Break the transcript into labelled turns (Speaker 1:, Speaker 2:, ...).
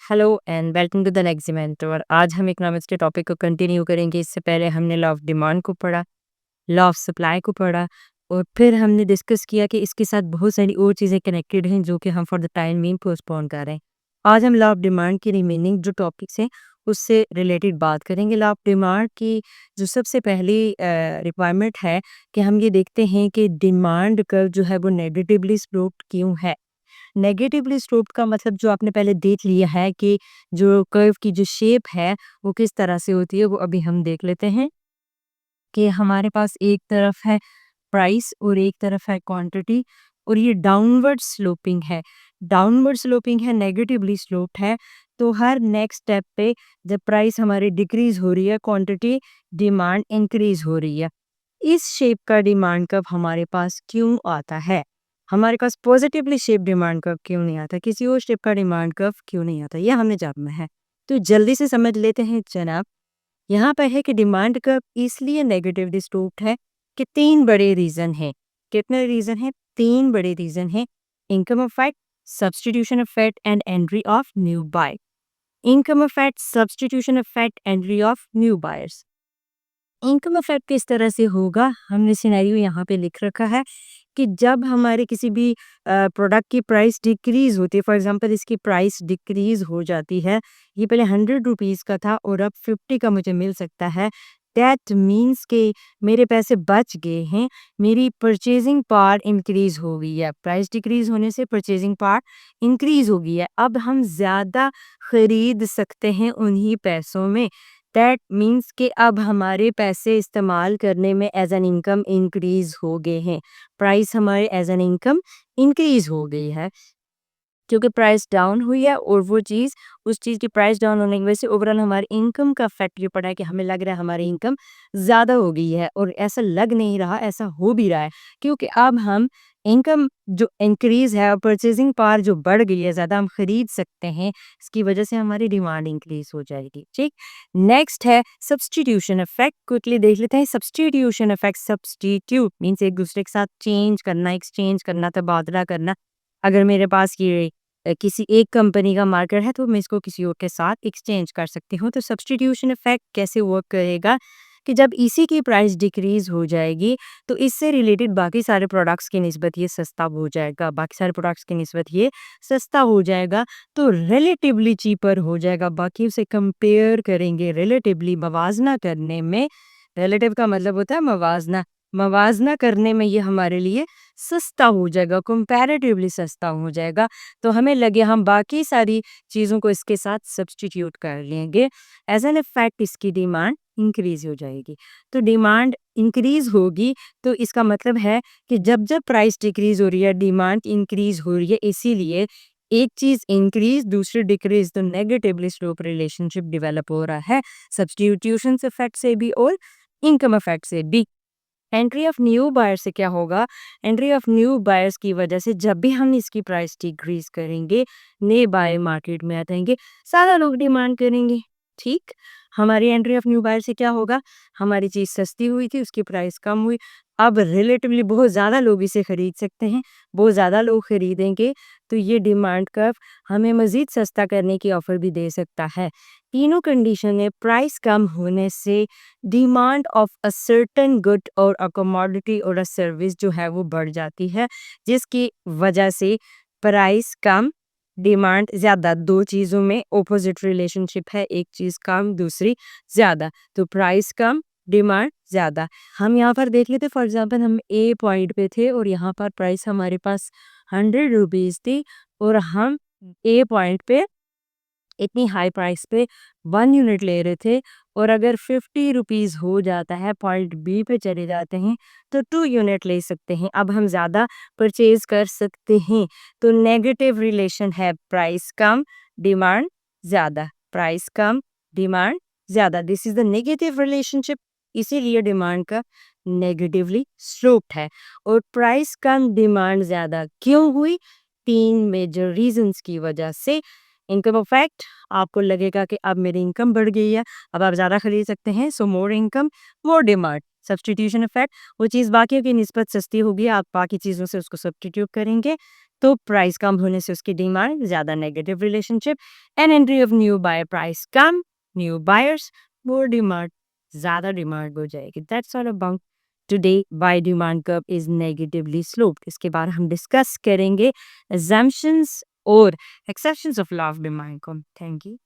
Speaker 1: Hello and welcome to the next event. और आज हम इकोनॉमिक्स के टॉपिक को कंटिन्यू करेंगे। इससे पहले हमने लॉ ऑफ डिमांड को पढ़ा, लॉ ऑफ सप्लाई को पढ़ा, और फिर हमने डिस्कस किया कि इसके साथ बहुत सारी और चीज़ें कनेक्टेड हैं जो कि हम for the time being postpone कर रहे हैं। आज हम लॉ ऑफ डिमांड की रिमेनिंग जो टॉपिक्स हैं उससे रिलेटेड बात करेंगे। लॉ ऑफ डिमांड की जो सबसे पहली रिक्वायरमेंट है कि हम ये देखते हैं कि डिमांड कर्व जो है वो नेगेटिवली स्लोप्ड क्यों है। नेगेटिवली स्लोप्ड का मतलब जो आपने पहले देख लिया है कि जो कर्व की जो शेप है वो किस तरह से होती है, वो अभी हम देख लेते हैं कि हमारे पास एक तरफ है प्राइस और एक तरफ है क्वांटिटी, और ये डाउनवर्ड स्लोपिंग है। डाउनवर्ड स्लोपिंग है, नेगेटिवली स्लोप्ड है। तो हर नेक्स्ट स्टेप पे जब प्राइस हमारी डिक्रीज हो रही है, क्वांटिटी डिमांड इंक्रीज हो रही है। इस शेप का डिमांड कर्व हमारे पास क्यों आता है? हमारे पास पॉजिटिवली शेप डिमांड कर्व क्यों नहीं आता? किसी और शेप का डिमांड कर्व क्यों नहीं आता? यह हमने जानना है। तो जल्दी से समझ लेते हैं जनाब। यहाँ पे है कि डिमांड कर्व इसलिए नेगेटिवली स्लोप्ड है कि तीन बड़े रीजन हैं। कितने रीजन हैं? तीन बड़े रीजन हैं। Income effect, substitution effect and entry of new buy. Income effect, substitution effect, entry of new buyers. Income effect किस तरह से होगा? हमने सिनेरियो यहाँ पे लिख रखा है कि जब हमारे किसी भी प्रोडक्ट की प्राइस डिक्रीज होती है, फॉर एग्जांपल इसकी प्राइस डिक्रीज हो जाती है, ये पहले 100 रुपीज़ का था और अब 50 का मुझे मिल सकता है। दैट मीन्स कि मेरे पैसे बच गए हैं, मेरी परचेजिंग पावर इंक्रीज हो गई है। प्राइस डिक्रीज होने से परचेजिंग पावर इंक्रीज हो गई है। अब हम ज़्यादा खरीद सकते हैं उन्हीं पैसों में। दैट मीन्स कि अब हमारे पैसे इस्तेमाल करने में एज एन इनकम इंक्रीज हो गए हैं। प्राइस हमारे एज एन इनकम इंक्रीज हो गई है क्योंकि प्राइस डाउन हुई है, और वो चीज़, उस चीज़ की प्राइस डाउन होने की वजह से ओवरऑल हमारी इनकम का इफेक्ट ये पड़ा है कि हमें लग रहा है हमारी इनकम ज़्यादा हो गई है, और ऐसा लग नहीं रहा, ऐसा हो भी रहा है क्योंकि अब हम इनकम जो इंक्रीज है और परचेजिंग पावर जो बढ़ गई है, ज़्यादा हम खरीद सकते हैं, इसकी वजह से हमारी डिमांड इंक्रीज हो जाएगी। ठीक, नेक्स्ट है सब्सटीट्यूशन इफेक्ट। क्विकली देख लेते हैं सब्सटीट्यूशन इफेक्ट। सब्सटीट्यूट मीन्स एक दूसरे के साथ चेंज करना, एक्सचेंज करना, तबादला करना। अगर मेरे पास ये किसी एक कंपनी का मार्कर है तो मैं इसको किसी और के साथ एक्सचेंज कर सकती हूँ। तो सब्स्टिट्यूशन इफेक्ट कैसे वर्क करेगा कि जब इसी की प्राइस डिक्रीज हो जाएगी तो इससे रिलेटेड बाकी सारे प्रोडक्ट्स की निस्बत ये सस्ता हो जाएगा, बाकी सारे प्रोडक्ट्स की निस्बत ये सस्ता हो जाएगा, तो रिलेटिवली चीपर हो जाएगा। बाकी उसे कंपेयर करेंगे रिलेटिवली, मवाजना करने में। रिलेटिव का मतलब होता है मवाजना। मवाजना करने में ये हमारे लिए सस्ता हो जाएगा, कंपैरेटिवली सस्ता हो जाएगा। तो हमें लगे हम बाकी सारी चीज़ों को इसके साथ सब्स्टिट्यूट कर लेंगे, एज एन इफेक्ट इसकी डिमांड इंक्रीज हो जाएगी। तो डिमांड इंक्रीज होगी तो इसका मतलब है कि जब जब प्राइस डिक्रीज हो रही है, डिमांड इंक्रीज हो रही है, इसीलिए एक चीज इंक्रीज दूसरी डिक्रीज, तो नेगेटिवली स्लोप रिलेशनशिप डेवलप हो रहा है सब्स्टिट्यूशन इफेक्ट से भी और इनकम इफेक्ट से भी। एंट्री ऑफ न्यू बायर से क्या होगा? एंट्री ऑफ न्यू बायर्स की वजह से जब भी हम इसकी प्राइस डिक्रीज करेंगे, नए बायर मार्केट में आ जाएंगे, सारा लोग डिमांड करेंगे। ठीक, हमारी एंट्री ऑफ न्यू बायर से क्या होगा? हमारी चीज़ सस्ती हुई थी, उसकी प्राइस कम हुई, अब रिलेटिवली बहुत ज़्यादा लोग इसे खरीद सकते हैं, बहुत ज़्यादा लोग खरीदेंगे, तो ये डिमांड कर्व हमें मज़ीद सस्ता करने की ऑफ़र भी दे सकता है। तीनों कंडीशन में प्राइस कम होने से demand of a certain good और अ कमोडिटी और अ सर्विस जो है वो बढ़ जाती है, जिसकी वजह से प्राइस कम, डिमांड ज़्यादा। दो चीज़ों में ऑपोजिट रिलेशनशिप है, एक चीज़ कम, दूसरी ज़्यादा। तो प्राइस कम, डिमांड ज़्यादा। हम यहाँ पर देख लेते, फॉर एग्जांपल हम ए पॉइंट पे थे और यहाँ पर प्राइस हमारे पास 100 रुपीज़ थी, और हम ए पॉइंट पे इतनी हाई प्राइस पे 1 यूनिट ले रहे थे, और अगर 50 रुपीज़ हो जाता है, पॉइंट बी पे चले जाते हैं, तो 2 यूनिट ले सकते हैं। अब हम ज़्यादा परचेज कर सकते हैं। तो नेगेटिव रिलेशन है, प्राइस कम, डिमांड ज़्यादा। प्राइस कम, डिमांड ज़्यादा, this is the negative relationship. इसीलिए डिमांड का नेगेटिवली स्लोप्ड है। और प्राइस कम, डिमांड ज़्यादा क्यों हुई? तीन मेजर रीजंस की वजह से। इनकम इफेक्ट, आपको लगेगा कि अब मेरी इनकम बढ़ गई है, अब आप ज़्यादा खरीद सकते हैं, so more income, more demand. Substitution effect, वो चीज़ बाकियों की निस्बत सस्ती होगी, आप बाकी चीज़ों से उसको सब्स्टिट्यूट करेंगे, तो प्राइस कम होने से उसकी डिमांड ज़्यादा, negative relationship. An entry of new buyer, price कम, न्यू बायर्स, मोर डिमांड, ज़्यादा डिमांड हो जाएगी। That's all about today by demand curve is negatively sloped. इसके बाद हम डिस्कस करेंगे assumptions और exceptions of law of demand को। Thank you.